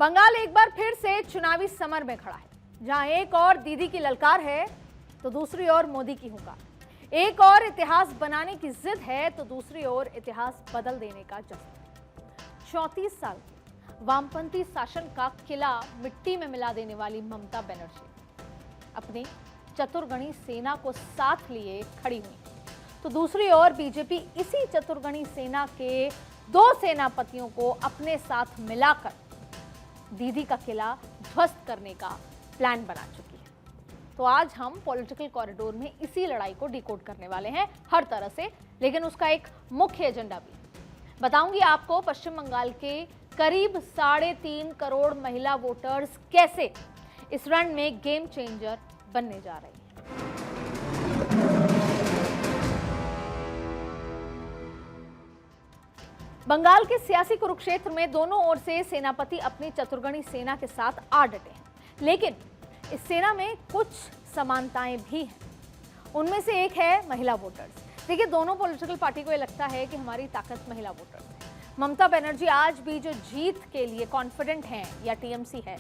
बंगाल एक बार फिर से चुनावी समर में खड़ा है, जहां एक और दीदी की ललकार है तो दूसरी ओर मोदी की हुंकार। एक और इतिहास बनाने की जिद है तो दूसरी ओर इतिहास बदल देने का जज्बा। 34 साल के वामपंथी शासन का किला मिट्टी में मिला देने वाली ममता बनर्जी अपनी चतुर्गणी सेना को साथ लिए खड़ी हुई, तो दूसरी ओर बीजेपी इसी चतुर्गणी सेना के दो सेनापतियों को अपने साथ मिलाकर दीदी का किला ध्वस्त करने का प्लान बना चुकी है। तो आज हम पॉलिटिकल कॉरिडोर में इसी लड़ाई को डिकोड करने वाले हैं हर तरह से, लेकिन उसका एक मुख्य एजेंडा भी बताऊंगी आपको। पश्चिम बंगाल के करीब 3.5 करोड़ महिला वोटर्स कैसे इस रण में गेम चेंजर बनने जा रही हैं। बंगाल के सियासी कुरुक्षेत्र में दोनों ओर से सेनापति अपनी चतुर्गणी सेना के साथ आ डटे हैं, लेकिन इस सेना में कुछ समानताएं भी हैं। उनमें से एक है महिला वोटर्स। देखिए, दोनों पॉलिटिकल पार्टी को ये लगता है कि हमारी ताकत महिला वोटर्स है। ममता बनर्जी आज भी जो जीत के लिए कॉन्फिडेंट हैं या टीएमसी है,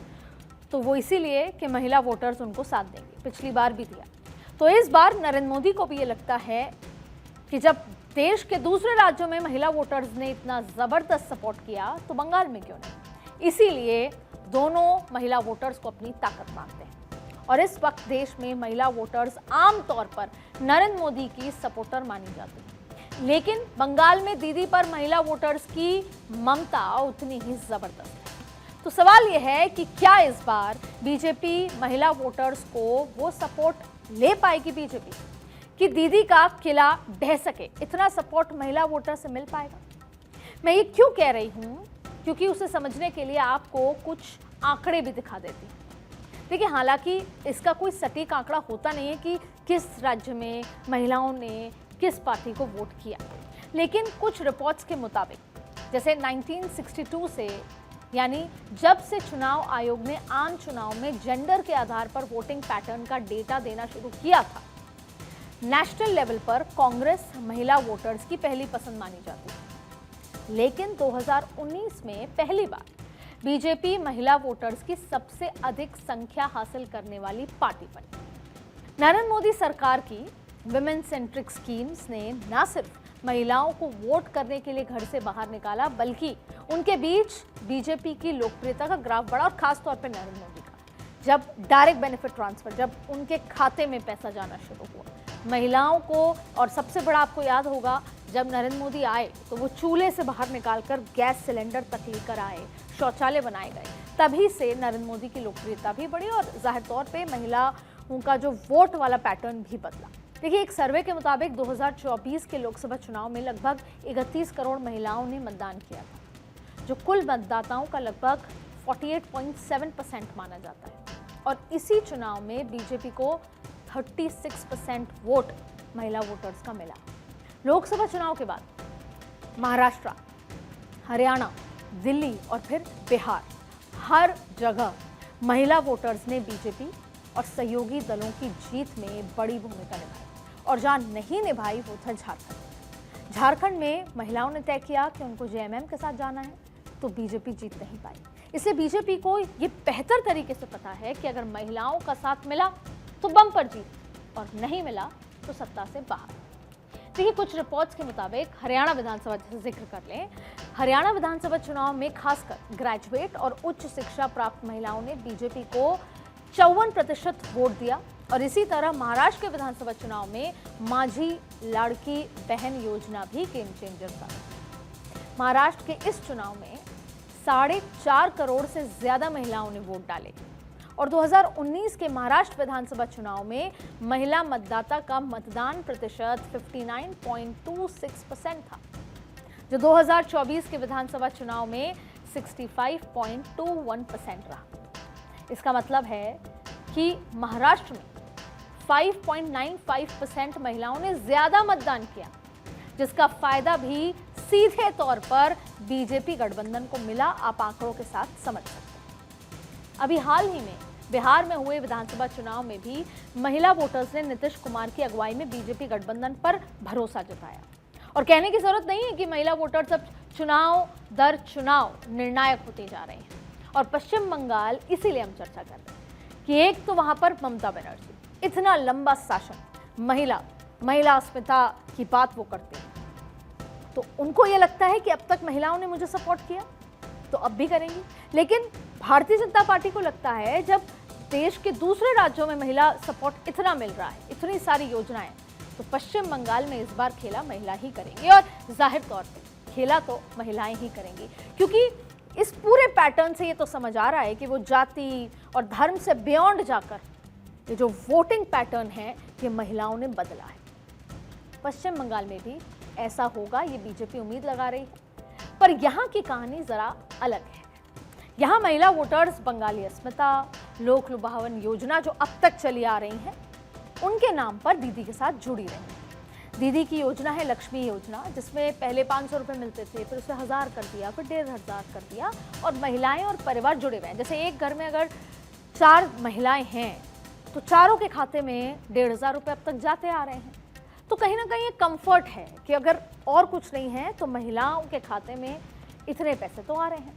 तो वो इसीलिए कि महिला वोटर्स उनको साथ देंगे। पिछली बार भी दिया, तो इस बार नरेंद्र मोदी को भी ये लगता है कि जब देश के दूसरे राज्यों में महिला वोटर्स ने इतना जबरदस्त सपोर्ट किया तो बंगाल में क्यों नहीं। इसीलिए दोनों महिला वोटर्स को अपनी ताकत मानते हैं और इस वक्त देश में महिला वोटर्स आमतौर पर नरेंद्र मोदी की सपोर्टर मानी जाती है, लेकिन बंगाल में दीदी पर महिला वोटर्स की ममता उतनी ही जबरदस्त है। तो सवाल यह है कि क्या इस बार बीजेपी महिला वोटर्स को वो सपोर्ट ले पाएगी बीजेपी कि दीदी का किला ढह सके। इतना सपोर्ट महिला वोटर से मिल पाएगा। मैं ये क्यों कह रही हूं, क्योंकि उसे समझने के लिए आपको कुछ आंकड़े भी दिखा देती हूं। देखिए, हालांकि इसका कोई सटीक आंकड़ा होता नहीं है कि किस राज्य में महिलाओं ने किस पार्टी को वोट किया, लेकिन कुछ रिपोर्ट्स के मुताबिक जैसे 1962 से, यानी जब से चुनाव आयोग ने आम चुनाव में जेंडर के आधार पर वोटिंग पैटर्न का डेटा देना शुरू किया था, नेशनल लेवल पर कांग्रेस महिला वोटर्स की पहली पसंद मानी जाती है। लेकिन 2019 में पहली बार बीजेपी महिला वोटर्स की सबसे अधिक संख्या हासिल करने वाली पार्टी बनी। नरेंद्र मोदी सरकार की विमेन सेंट्रिक स्कीम्स ने न सिर्फ महिलाओं को वोट करने के लिए घर से बाहर निकाला, बल्कि उनके बीच बीजेपी की लोकप्रियता का ग्राफ बढ़ा। और खासतौर पर नरेंद्र मोदी का जब डायरेक्ट बेनिफिट ट्रांसफर, जब उनके खाते में पैसा जाना शुरू हुआ महिलाओं को, और सबसे बड़ा आपको याद होगा जब नरेंद्र मोदी आए तो वो चूल्हे से बाहर निकालकर गैस सिलेंडर तक लेकर आए, शौचालय बनाए गए। तभी से नरेंद्र मोदी की लोकप्रियता भी बढ़ी और जाहिर तौर पे महिलाओं का जो वोट वाला पैटर्न भी बदला। देखिए, एक सर्वे के मुताबिक 2024 के लोकसभा चुनाव में लगभग 31 करोड़ महिलाओं ने मतदान किया था, जो कुल मतदाताओं का लगभग 48.7% माना जाता है। और इसी चुनाव में बीजेपी को 36% वोट महिला वोटर्स का मिला। लोकसभा चुनाव के बाद महाराष्ट्र, हरियाणा, दिल्ली और फिर बिहार, हर जगह महिला वोटर्स ने बीजेपी और सहयोगी दलों की जीत में बड़ी भूमिका निभाई। और जहां नहीं निभाई वो था झारखंड। झारखंड में महिलाओं ने तय किया कि उनको जेएमएम के साथ जाना है, तो बीजेपी जीत नहीं पाई। इसलिए बीजेपी को ये बेहतर तरीके से पता है कि अगर महिलाओं का साथ मिला तो बम्पर जीत, और नहीं मिला तो सत्ता से बाहर। देखिए, कुछ रिपोर्ट्स के मुताबिक हरियाणा विधानसभा, जैसे जिक्र कर लें, हरियाणा विधानसभा चुनाव में खासकर ग्रेजुएट और उच्च शिक्षा प्राप्त महिलाओं ने बीजेपी को 54% वोट दिया। और इसी तरह महाराष्ट्र के विधानसभा चुनाव में माझी लाड़की बहन योजना भी गेम चेंजर था। महाराष्ट्र के इस चुनाव में 4.5 करोड़ से ज्यादा महिलाओं ने वोट डाले और 2019 के महाराष्ट्र विधानसभा चुनाव में महिला मतदाता का मतदान प्रतिशत 59.26% था, जो 2024 के विधानसभा चुनाव में 65.21% रहा। इसका मतलब है कि महाराष्ट्र में 5.95% महिलाओं ने ज्यादा मतदान किया, जिसका फायदा भी सीधे तौर पर बीजेपी गठबंधन को मिला। आप आंकड़ों के साथ समझ सकते हैं। अभी हाल ही में बिहार में हुए विधानसभा चुनाव में भी महिला वोटर्स ने नीतीश कुमार की अगुवाई में बीजेपी गठबंधन पर भरोसा जताया। और कहने की जरूरत नहीं है कि महिला वोटर्स अब चुनाव दर चुनाव निर्णायक होते जा रहे हैं। और पश्चिम बंगाल इसीलिए हम चर्चा कर रहे हैं कि एक तो वहां पर ममता बनर्जी, इतना लंबा शासन, महिला अस्मिता की बात वो करते हैं, तो उनको ये लगता है कि अब तक महिलाओं ने मुझे सपोर्ट किया तो अब भी करेंगी। लेकिन भारतीय जनता पार्टी को लगता है जब देश के दूसरे राज्यों में महिला सपोर्ट इतना मिल रहा है, इतनी सारी योजनाएं, तो पश्चिम बंगाल में इस बार खेला महिला ही करेंगी। और जाहिर तौर पे खेला तो महिलाएं ही करेंगी, क्योंकि इस पूरे पैटर्न से ये तो समझ आ रहा है कि वो जाति और धर्म से बियॉन्ड जाकर ये जो वोटिंग पैटर्न है ये महिलाओं ने बदला है। पश्चिम बंगाल में भी ऐसा होगा, ये बीजेपी उम्मीद लगा रही है। पर यहाँ की कहानी जरा अलग है। यहाँ महिला वोटर्स बंगाली अस्मिता, लोक लुभावन योजना जो अब तक चली आ रही हैं, उनके नाम पर दीदी के साथ जुड़ी रही। दीदी की योजना है लक्ष्मी योजना, जिसमें पहले 500 रुपये मिलते थे, फिर उसे 1000 कर दिया, फिर 1500 कर दिया, और महिलाएं और परिवार जुड़े हुए हैं। जैसे एक घर में अगर 4 महिलाएं हैं तो चारों के खाते में 1500 रुपये अब तक जाते आ रहे हैं। तो कहीं ना कहीं एक कंफर्ट है कि अगर और कुछ नहीं है तो महिलाओं के खाते में इतने पैसे तो आ रहे हैं।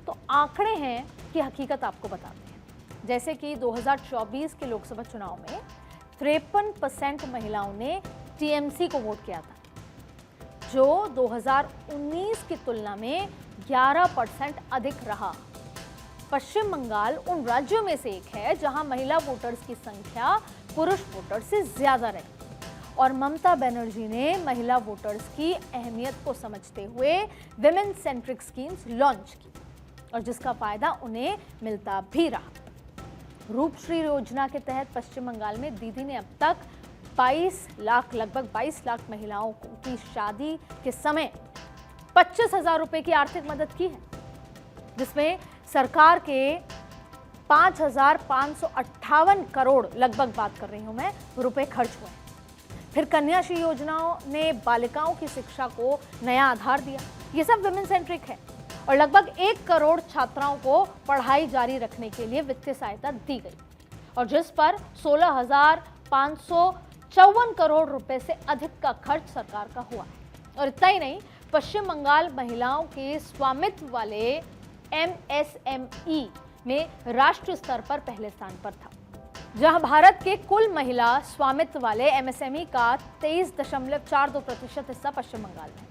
तो आंकड़े हैं कि हकीकत आपको बताते हैं। जैसे कि 2024 के लोकसभा चुनाव में 53% महिलाओं ने टीएमसी को वोट किया था, जो 2019 की तुलना में 11% अधिक रहा। पश्चिम बंगाल उन राज्यों में से एक है जहां महिला वोटर्स की संख्या पुरुष वोटर्स से ज्यादा रही, और ममता बनर्जी ने महिला वोटर्स की अहमियत को समझते हुए विमेन सेंट्रिक स्कीम्स लॉन्च की, और जिसका फायदा उन्हें मिलता भी रहा। रूपश्री योजना के तहत पश्चिम बंगाल में दीदी ने अब तक 22 लाख, लगभग 22 लाख महिलाओं की शादी के समय 25,000 रुपए की आर्थिक मदद की है, जिसमें सरकार के 5,558 करोड़, लगभग बात कर रही हूं मैं, रुपए खर्च हुए। फिर कन्याश्री योजनाओं ने बालिकाओं की शिक्षा को नया आधार दिया। ये सब विमेन सेंट्रिक है, और लगभग 1 करोड़ छात्राओं को पढ़ाई जारी रखने के लिए वित्तीय सहायता दी गई, और जिस पर 16,554 करोड़ रुपए से अधिक का खर्च सरकार का हुआ है। और इतना ही नहीं, पश्चिम बंगाल महिलाओं के स्वामित्व वाले MSME में राष्ट्रीय स्तर पर पहले स्थान पर था, जहां भारत के कुल महिला स्वामित्व वाले MSME का 23.42% हिस्सा पश्चिम बंगाल में।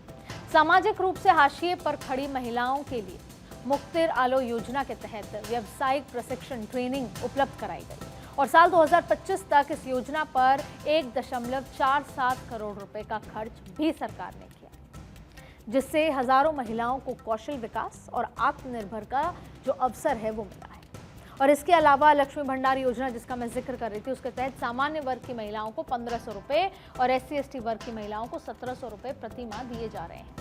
सामाजिक रूप से हाशिए पर खड़ी महिलाओं के लिए मुक्तिर आलो योजना के तहत व्यावसायिक प्रशिक्षण ट्रेनिंग उपलब्ध कराई गई, और साल 2025 तक इस योजना पर 1.47 करोड़ रुपए का खर्च भी सरकार ने किया, जिससे हजारों महिलाओं को कौशल विकास और आत्मनिर्भर का जो अवसर है वो मिला है। और इसके अलावा लक्ष्मी भंडार योजना, जिसका मैं जिक्र कर रही थी, उसके तहत सामान्य वर्ग की महिलाओं को 1500 रुपये और SC/ST वर्ग की महिलाओं को 1700 रुपये प्रति माह दिए जा रहे हैं।